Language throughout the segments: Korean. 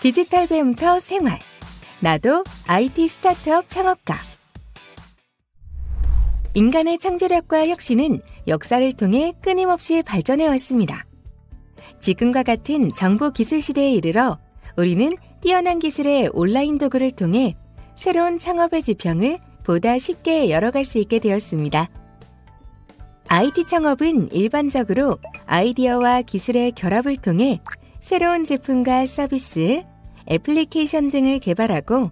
디지털 배움터 생활. 나도 IT 스타트업 창업가. 인간의 창조력과 혁신은 역사를 통해 끊임없이 발전해 왔습니다. 지금과 같은 정보 기술 시대에 이르러 우리는 뛰어난 기술의 온라인 도구를 통해 새로운 창업의 지평을 보다 쉽게 열어갈 수 있게 되었습니다. IT 창업은 일반적으로 아이디어와 기술의 결합을 통해 새로운 제품과 서비스, 애플리케이션 등을 개발하고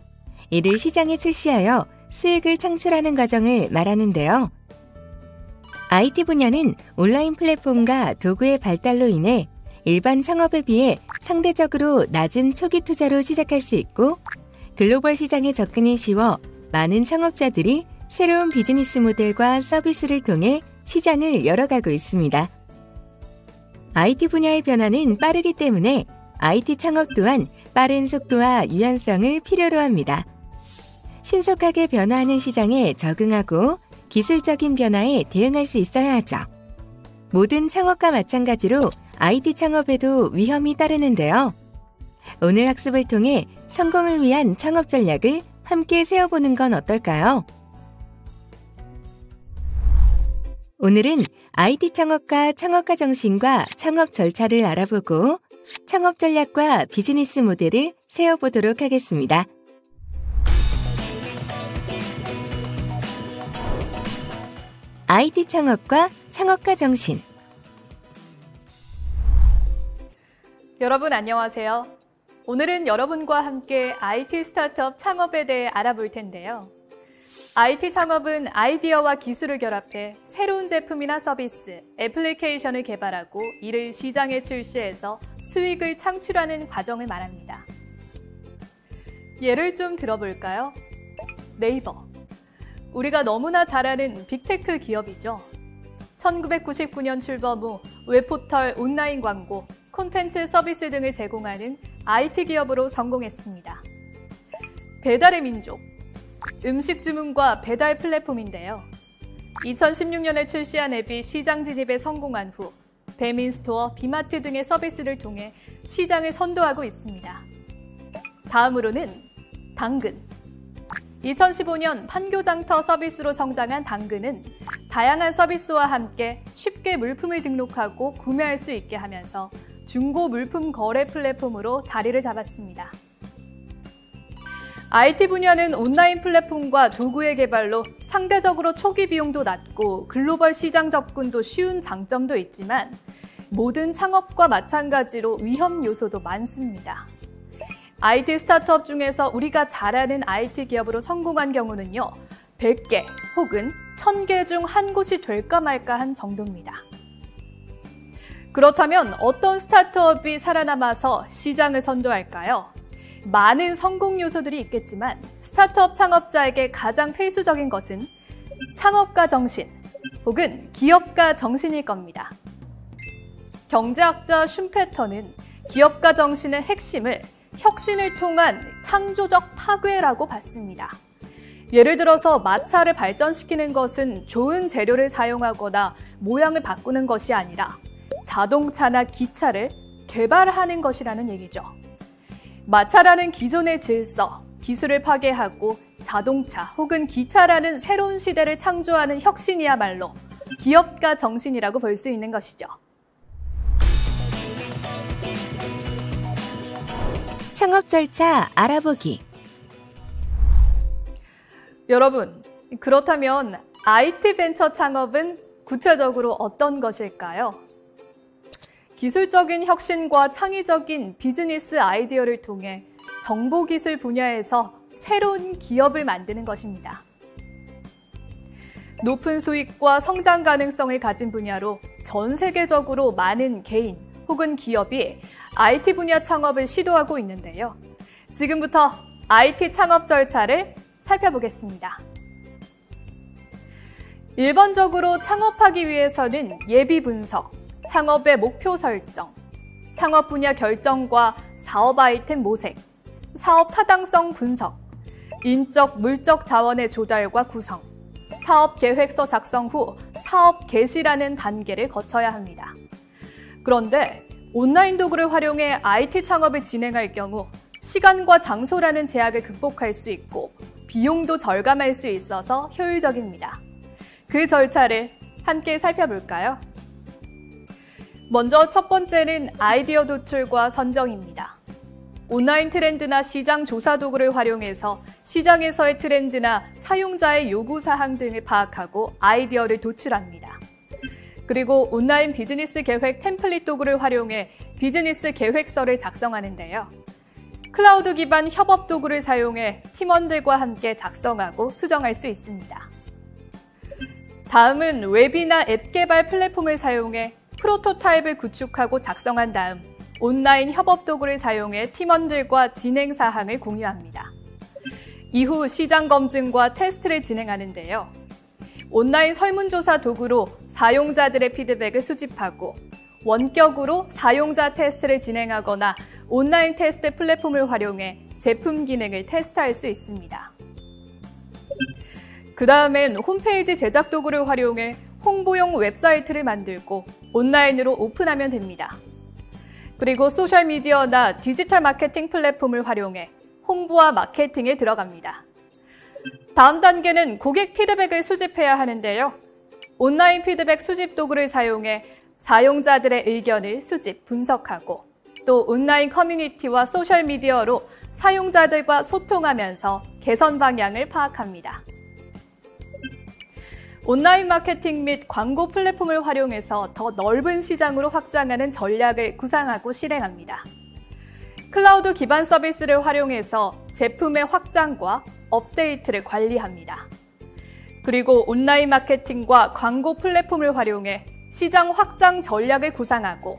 이를 시장에 출시하여 수익을 창출하는 과정을 말하는데요. IT 분야는 온라인 플랫폼과 도구의 발달로 인해 일반 창업에 비해 상대적으로 낮은 초기 투자로 시작할 수 있고 글로벌 시장에 접근이 쉬워 많은 창업자들이 새로운 비즈니스 모델과 서비스를 통해 시장을 열어가고 있습니다. IT 분야의 변화는 빠르기 때문에 IT 창업 또한 빠른 속도와 유연성을 필요로 합니다. 신속하게 변화하는 시장에 적응하고 기술적인 변화에 대응할 수 있어야 하죠. 모든 창업과 마찬가지로 IT 창업에도 위험이 따르는데요. 오늘 학습을 통해 성공을 위한 창업 전략을 함께 세워보는 건 어떨까요? 오늘은 IT 창업과 창업가 정신과 창업 절차를 알아보고 창업 전략과 비즈니스 모델을 세워보도록 하겠습니다. IT 창업과 창업가 정신. 여러분 안녕하세요. 오늘은 여러분과 함께 IT 스타트업 창업에 대해 알아볼 텐데요. IT 창업은 아이디어와 기술을 결합해 새로운 제품이나 서비스, 애플리케이션을 개발하고 이를 시장에 출시해서 수익을 창출하는 과정을 말합니다. 예를 좀 들어볼까요? 네이버. 우리가 너무나 잘 아는 빅테크 기업이죠. 1999년 출범 후 웹포털, 온라인 광고, 콘텐츠 서비스 등을 제공하는 IT 기업으로 성공했습니다. 배달의 민족. 음식 주문과 배달 플랫폼인데요. 2016년에 출시한 앱이 시장 진입에 성공한 후 배민스토어, 비마트 등의 서비스를 통해 시장을 선도하고 있습니다. 다음으로는 당근. 2015년 판교장터 서비스로 성장한 당근은 다양한 서비스와 함께 쉽게 물품을 등록하고 구매할 수 있게 하면서 중고 물품 거래 플랫폼으로 자리를 잡았습니다. IT 분야는 온라인 플랫폼과 도구의 개발로 상대적으로 초기 비용도 낮고 글로벌 시장 접근도 쉬운 장점도 있지만 모든 창업과 마찬가지로 위험 요소도 많습니다. IT 스타트업 중에서 우리가 잘 아는 IT 기업으로 성공한 경우는요, 100개 혹은 1000개 중 한 곳이 될까 말까 한 정도입니다. 그렇다면 어떤 스타트업이 살아남아서 시장을 선도할까요? 많은 성공 요소들이 있겠지만 스타트업 창업자에게 가장 필수적인 것은 창업가 정신 혹은 기업가 정신일 겁니다. 경제학자 슌페터는 기업가 정신의 핵심을 혁신을 통한 창조적 파괴라고 봤습니다. 예를 들어서 마차를 발전시키는 것은 좋은 재료를 사용하거나 모양을 바꾸는 것이 아니라 자동차나 기차를 개발하는 것이라는 얘기죠. 마차라는 기존의 질서, 기술을 파괴하고 자동차 혹은 기차라는 새로운 시대를 창조하는 혁신이야말로 기업가 정신이라고 볼 수 있는 것이죠. 창업 절차 알아보기. 여러분, 그렇다면 IT 벤처 창업은 구체적으로 어떤 것일까요? 기술적인 혁신과 창의적인 비즈니스 아이디어를 통해 정보기술 분야에서 새로운 기업을 만드는 것입니다. 높은 수익과 성장 가능성을 가진 분야로 전 세계적으로 많은 개인 혹은 기업이 IT 분야 창업을 시도하고 있는데요. 지금부터 IT 창업 절차를 살펴보겠습니다. 1번적으로 창업하기 위해서는 예비 분석, 창업의 목표 설정, 창업 분야 결정과 사업 아이템 모색, 사업 타당성 분석, 인적, 물적 자원의 조달과 구성, 사업 계획서 작성 후 사업 개시라는 단계를 거쳐야 합니다. 그런데 온라인 도구를 활용해 IT 창업을 진행할 경우 시간과 장소라는 제약을 극복할 수 있고 비용도 절감할 수 있어서 효율적입니다. 그 절차를 함께 살펴볼까요? 먼저 첫 번째는 아이디어 도출과 선정입니다. 온라인 트렌드나 시장 조사 도구를 활용해서 시장에서의 트렌드나 사용자의 요구사항 등을 파악하고 아이디어를 도출합니다. 그리고 온라인 비즈니스 계획 템플릿 도구를 활용해 비즈니스 계획서를 작성하는데요. 클라우드 기반 협업 도구를 사용해 팀원들과 함께 작성하고 수정할 수 있습니다. 다음은 웹이나 앱 개발 플랫폼을 사용해 프로토타입을 구축하고 작성한 다음 온라인 협업 도구를 사용해 팀원들과 진행 사항을 공유합니다. 이후 시장 검증과 테스트를 진행하는데요. 온라인 설문조사 도구로 사용자들의 피드백을 수집하고 원격으로 사용자 테스트를 진행하거나 온라인 테스트 플랫폼을 활용해 제품 기능을 테스트할 수 있습니다. 그 다음엔 홈페이지 제작 도구를 활용해 홍보용 웹사이트를 만들고 온라인으로 오픈하면 됩니다. 그리고 소셜미디어나 디지털 마케팅 플랫폼을 활용해 홍보와 마케팅에 들어갑니다. 다음 단계는 고객 피드백을 수집해야 하는데요. 온라인 피드백 수집 도구를 사용해 사용자들의 의견을 수집, 분석하고 또 온라인 커뮤니티와 소셜미디어로 사용자들과 소통하면서 개선 방향을 파악합니다. 온라인 마케팅 및 광고 플랫폼을 활용해서 더 넓은 시장으로 확장하는 전략을 구상하고 실행합니다. 클라우드 기반 서비스를 활용해서 제품의 확장과 업데이트를 관리합니다. 그리고 온라인 마케팅과 광고 플랫폼을 활용해 시장 확장 전략을 구상하고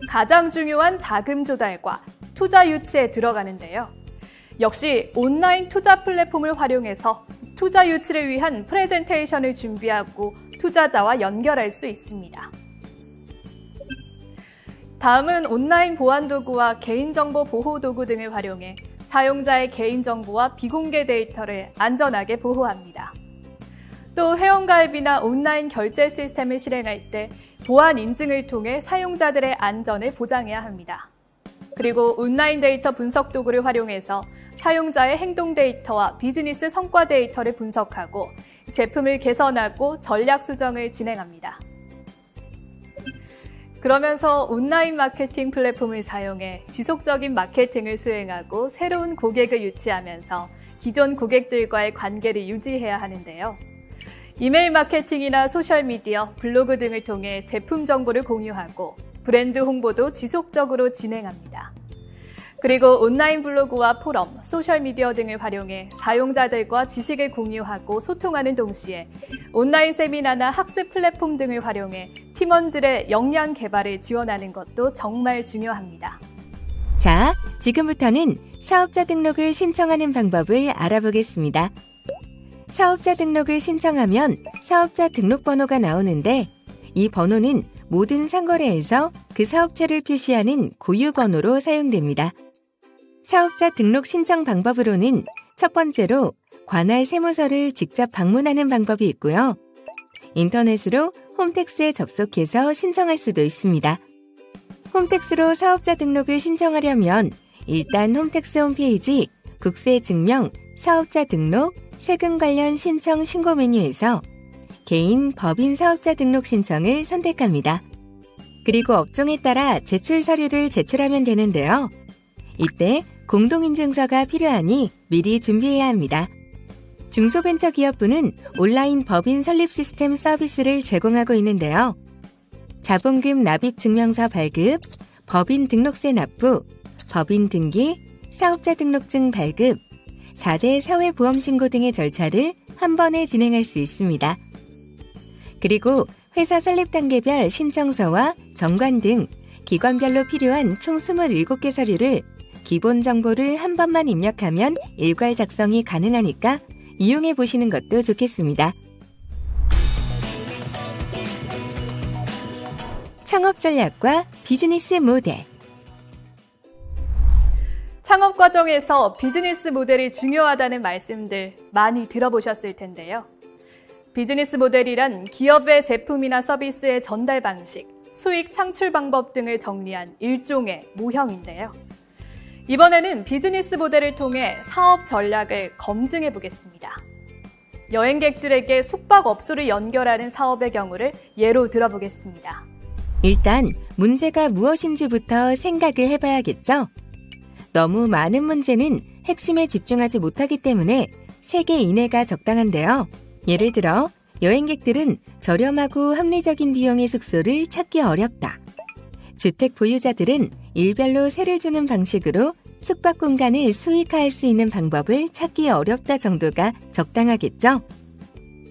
가장 중요한 자금 조달과 투자 유치에 들어가는데요. 역시 온라인 투자 플랫폼을 활용해서 투자 유치를 위한 프레젠테이션을 준비하고 투자자와 연결할 수 있습니다. 다음은 온라인 보안 도구와 개인정보 보호 도구 등을 활용해 사용자의 개인정보와 비공개 데이터를 안전하게 보호합니다. 또 회원가입이나 온라인 결제 시스템을 실행할 때 보안 인증을 통해 사용자들의 안전을 보장해야 합니다. 그리고 온라인 데이터 분석 도구를 활용해서 사용자의 행동 데이터와 비즈니스 성과 데이터를 분석하고 제품을 개선하고 전략 수정을 진행합니다. 그러면서 온라인 마케팅 플랫폼을 사용해 지속적인 마케팅을 수행하고 새로운 고객을 유치하면서 기존 고객들과의 관계를 유지해야 하는데요. 이메일 마케팅이나 소셜미디어, 블로그 등을 통해 제품 정보를 공유하고 브랜드 홍보도 지속적으로 진행합니다. 그리고 온라인 블로그와 포럼, 소셜미디어 등을 활용해 사용자들과 지식을 공유하고 소통하는 동시에 온라인 세미나나 학습 플랫폼 등을 활용해 팀원들의 역량 개발을 지원하는 것도 정말 중요합니다. 자, 지금부터는 사업자 등록을 신청하는 방법을 알아보겠습니다. 사업자 등록을 신청하면 사업자 등록번호가 나오는데 이 번호는 모든 상거래에서 그 사업체를 표시하는 고유번호로 사용됩니다. 사업자 등록 신청 방법으로는 첫 번째로 관할 세무서를 직접 방문하는 방법이 있고요. 인터넷으로 홈택스에 접속해서 신청할 수도 있습니다. 홈택스로 사업자 등록을 신청하려면 일단 홈택스 홈페이지 국세증명, 사업자 등록, 세금 관련 신청 신고 메뉴에서 개인, 법인 사업자 등록 신청을 선택합니다. 그리고 업종에 따라 제출 서류를 제출하면 되는데요. 이때 공동인증서가 필요하니 미리 준비해야 합니다. 중소벤처기업부는 온라인 법인 설립 시스템 서비스를 제공하고 있는데요. 자본금 납입 증명서 발급, 법인 등록세 납부, 법인 등기, 사업자 등록증 발급, 4대 사회보험신고 등의 절차를 한 번에 진행할 수 있습니다. 그리고 회사 설립 단계별 신청서와 정관 등 기관별로 필요한 총 27개 서류를 기본 정보를 한 번만 입력하면 일괄 작성이 가능하니까 이용해 보시는 것도 좋겠습니다. 창업 전략과 비즈니스 모델. 창업 과정에서 비즈니스 모델이 중요하다는 말씀들 많이 들어보셨을 텐데요. 비즈니스 모델이란 기업의 제품이나 서비스의 전달 방식, 수익 창출 방법 등을 정리한 일종의 모형인데요. 이번에는 비즈니스 모델을 통해 사업 전략을 검증해 보겠습니다. 여행객들에게 숙박업소를 연결하는 사업의 경우를 예로 들어보겠습니다. 일단 문제가 무엇인지부터 생각을 해봐야겠죠? 너무 많은 문제는 핵심에 집중하지 못하기 때문에 3개 이내가 적당한데요. 예를 들어 여행객들은 저렴하고 합리적인 비용의 숙소를 찾기 어렵다. 주택 보유자들은 일별로 세를 주는 방식으로 숙박 공간을 수익화할 수 있는 방법을 찾기 어렵다 정도가 적당하겠죠?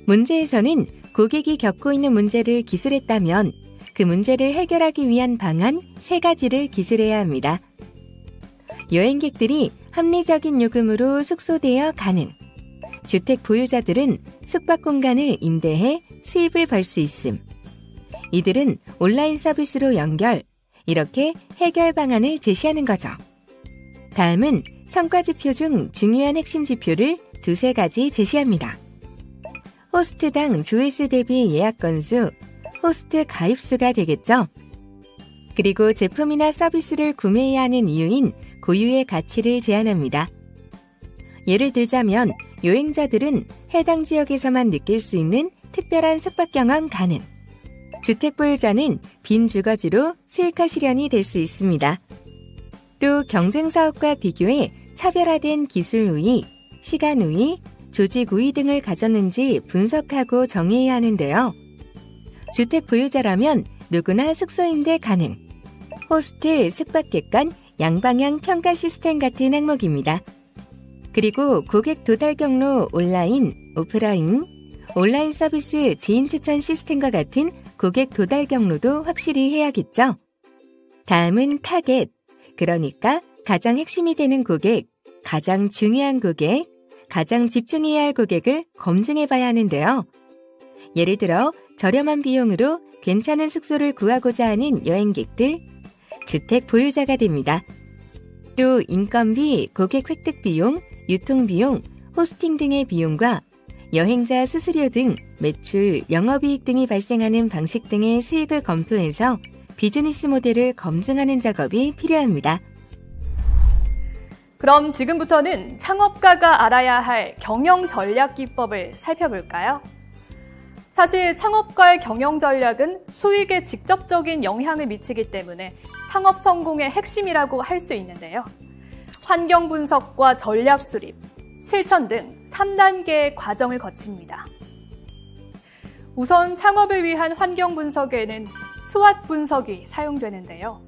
문제에서는 고객이 겪고 있는 문제를 기술했다면 그 문제를 해결하기 위한 방안 3가지를 기술해야 합니다. 여행객들이 합리적인 요금으로 숙소 대여 가능. 주택 보유자들은 숙박 공간을 임대해 수입을 벌 수 있음. 이들은 온라인 서비스로 연결. 이렇게 해결 방안을 제시하는 거죠. 다음은 성과 지표 중 중요한 핵심 지표를 2-3가지 제시합니다. 호스트당 조회수 대비 예약 건수, 호스트 가입수가 되겠죠. 그리고 제품이나 서비스를 구매해야 하는 이유인 고유의 가치를 제안합니다. 예를 들자면 여행자들은 해당 지역에서만 느낄 수 있는 특별한 숙박 경험 가능. 주택 보유자는 빈 주거지로 수익화 실현이 될 수 있습니다. 또 경쟁 사업과 비교해 차별화된 기술 우위, 시간 우위, 조직 우위 등을 가졌는지 분석하고 정의해야 하는데요. 주택 보유자라면 누구나 숙소 임대 가능. 호스트, 숙박 객관, 양방향 평가 시스템 같은 항목입니다. 그리고 고객 도달 경로 온라인, 오프라인, 온라인 서비스 지인 추천 시스템과 같은 고객 도달 경로도 확실히 해야겠죠. 다음은 타겟, 그러니까 가장 핵심이 되는 고객, 가장 중요한 고객, 가장 집중해야 할 고객을 검증해 봐야 하는데요. 예를 들어 저렴한 비용으로 괜찮은 숙소를 구하고자 하는 여행객들, 주택 보유자가 됩니다. 또 인건비, 고객 획득 비용, 유통비용, 호스팅 등의 비용과 여행자 수수료 등 매출, 영업이익 등이 발생하는 방식 등의 수익을 검토해서 비즈니스 모델을 검증하는 작업이 필요합니다. 그럼 지금부터는 창업가가 알아야 할 경영 전략 기법을 살펴볼까요? 사실 창업가의 경영 전략은 수익에 직접적인 영향을 미치기 때문에 창업 성공의 핵심이라고 할 수 있는데요. 환경 분석과 전략 수립, 실천 등 3단계의 과정을 거칩니다. 우선 창업을 위한 환경 분석에는 스왓 분석이 사용되는데요.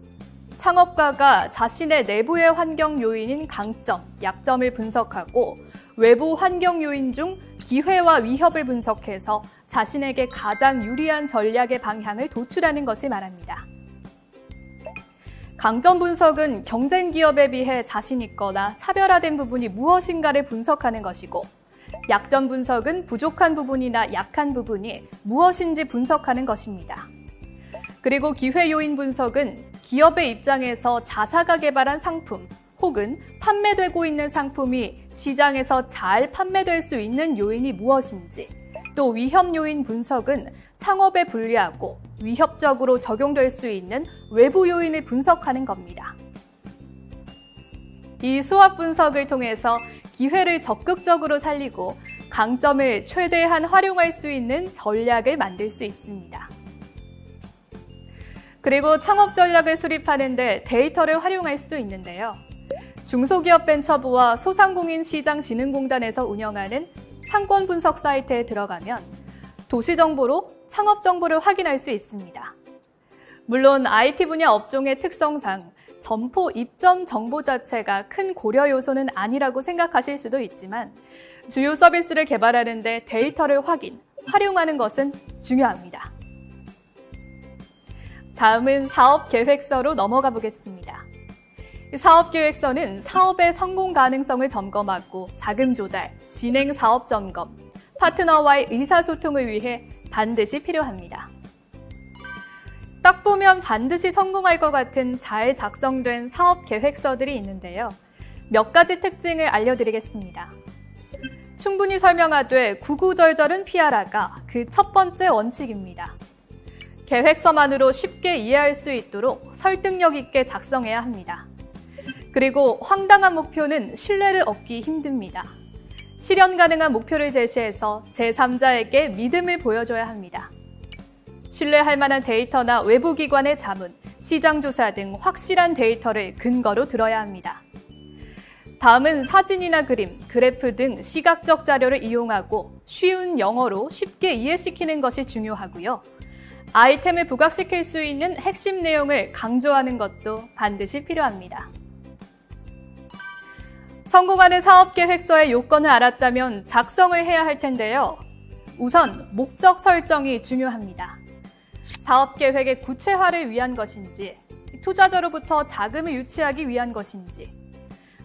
창업가가 자신의 내부의 환경 요인인 강점, 약점을 분석하고 외부 환경 요인 중 기회와 위협을 분석해서 자신에게 가장 유리한 전략의 방향을 도출하는 것을 말합니다. 강점 분석은 경쟁 기업에 비해 자신 있거나 차별화된 부분이 무엇인가를 분석하는 것이고, 약점 분석은 부족한 부분이나 약한 부분이 무엇인지 분석하는 것입니다. 그리고 기회 요인 분석은 기업의 입장에서 자사가 개발한 상품 혹은 판매되고 있는 상품이 시장에서 잘 판매될 수 있는 요인이 무엇인지, 또 위협 요인 분석은 창업에 불리하고 위협적으로 적용될 수 있는 외부 요인을 분석하는 겁니다. 이 수업 분석을 통해서 기회를 적극적으로 살리고 강점을 최대한 활용할 수 있는 전략을 만들 수 있습니다. 그리고 창업 전략을 수립하는데 데이터를 활용할 수도 있는데요. 중소기업벤처부와 소상공인시장진흥공단에서 운영하는 상권 분석 사이트에 들어가면 도시 정보로 창업 정보를 확인할 수 있습니다. 물론 IT 분야 업종의 특성상 점포 입점 정보 자체가 큰 고려 요소는 아니라고 생각하실 수도 있지만 주요 서비스를 개발하는 데 데이터를 활용하는 것은 중요합니다. 다음은 사업계획서로 넘어가 보겠습니다. 사업계획서는 사업의 성공 가능성을 점검하고 자금 조달, 진행 사업 점검, 파트너와의 의사소통을 위해 반드시 필요합니다. 딱 보면 반드시 성공할 것 같은 잘 작성된 사업 계획서들이 있는데요. 몇 가지 특징을 알려드리겠습니다. 충분히 설명하되 구구절절은 피하라가 그 첫 번째 원칙입니다. 계획서만으로 쉽게 이해할 수 있도록 설득력 있게 작성해야 합니다. 그리고 황당한 목표는 신뢰를 얻기 힘듭니다. 실현 가능한 목표를 제시해서 제3자에게 믿음을 보여줘야 합니다. 신뢰할 만한 데이터나 외부 기관의 자문, 시장 조사 등 확실한 데이터를 근거로 들어야 합니다. 다음은 사진이나 그림, 그래프 등 시각적 자료를 이용하고 쉬운 영어로 쉽게 이해시키는 것이 중요하고요. 아이템을 부각시킬 수 있는 핵심 내용을 강조하는 것도 반드시 필요합니다. 성공하는 사업계획서의 요건을 알았다면 작성을 해야 할 텐데요. 우선 목적 설정이 중요합니다. 사업계획의 구체화를 위한 것인지, 투자자로부터 자금을 유치하기 위한 것인지,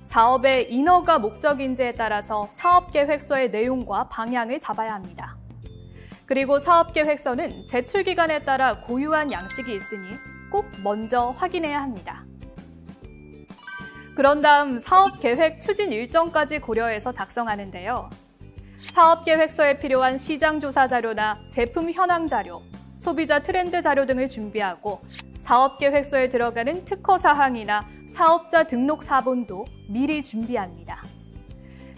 사업의 인허가 목적인지에 따라서 사업계획서의 내용과 방향을 잡아야 합니다. 그리고 사업계획서는 제출기간에 따라 고유한 양식이 있으니 꼭 먼저 확인해야 합니다. 그런 다음 사업계획 추진 일정까지 고려해서 작성하는데요. 사업계획서에 필요한 시장조사 자료나 제품 현황 자료, 소비자 트렌드 자료 등을 준비하고 사업계획서에 들어가는 특허사항이나 사업자 등록 사본도 미리 준비합니다.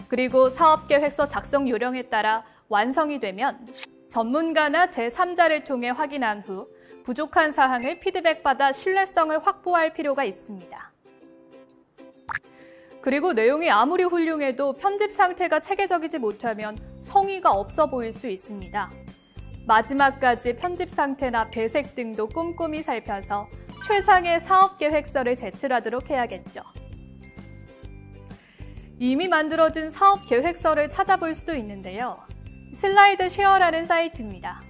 그리고 사업계획서 작성 요령에 따라 완성이 되면 전문가나 제3자를 통해 확인한 후 부족한 사항을 피드백받아 신뢰성을 확보할 필요가 있습니다. 그리고 내용이 아무리 훌륭해도 편집 상태가 체계적이지 못하면 성의가 없어 보일 수 있습니다. 마지막까지 편집 상태나 배색 등도 꼼꼼히 살펴서 최상의 사업계획서를 제출하도록 해야겠죠. 이미 만들어진 사업계획서를 찾아볼 수도 있는데요. 슬라이드 쉐어라는 사이트입니다.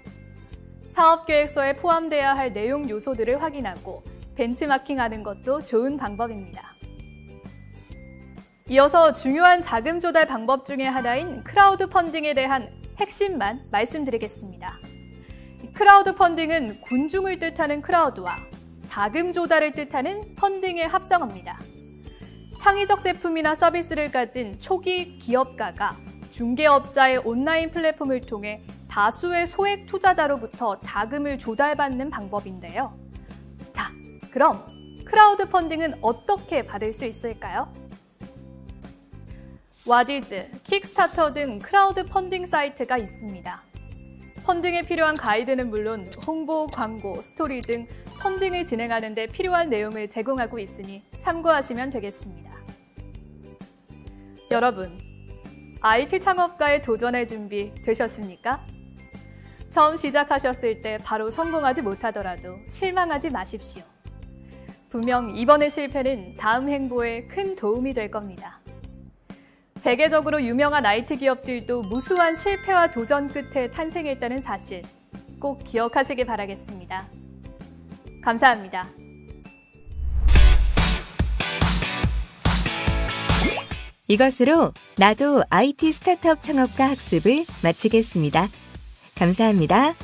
사업계획서에 포함돼야 할 내용 요소들을 확인하고 벤치마킹하는 것도 좋은 방법입니다. 이어서 중요한 자금 조달 방법 중에 하나인 크라우드 펀딩에 대한 핵심만 말씀드리겠습니다. 크라우드 펀딩은 군중을 뜻하는 크라우드와 자금 조달을 뜻하는 펀딩의 합성어입니다. 창의적 제품이나 서비스를 가진 초기 기업가가 중개업자의 온라인 플랫폼을 통해 다수의 소액 투자자로부터 자금을 조달받는 방법인데요. 자, 그럼 크라우드 펀딩은 어떻게 받을 수 있을까요? 와디즈, 킥스타터 등 크라우드 펀딩 사이트가 있습니다. 펀딩에 필요한 가이드는 물론 홍보, 광고, 스토리 등 펀딩을 진행하는 데 필요한 내용을 제공하고 있으니 참고하시면 되겠습니다. 여러분, IT 창업가에 도전할 준비 되셨습니까? 처음 시작하셨을 때 바로 성공하지 못하더라도 실망하지 마십시오. 분명 이번의 실패는 다음 행보에 큰 도움이 될 겁니다. 세계적으로 유명한 IT 기업들도 무수한 실패와 도전 끝에 탄생했다는 사실 꼭 기억하시기 바라겠습니다. 감사합니다. 이것으로 나도 IT 스타트업 창업가 학습을 마치겠습니다. 감사합니다.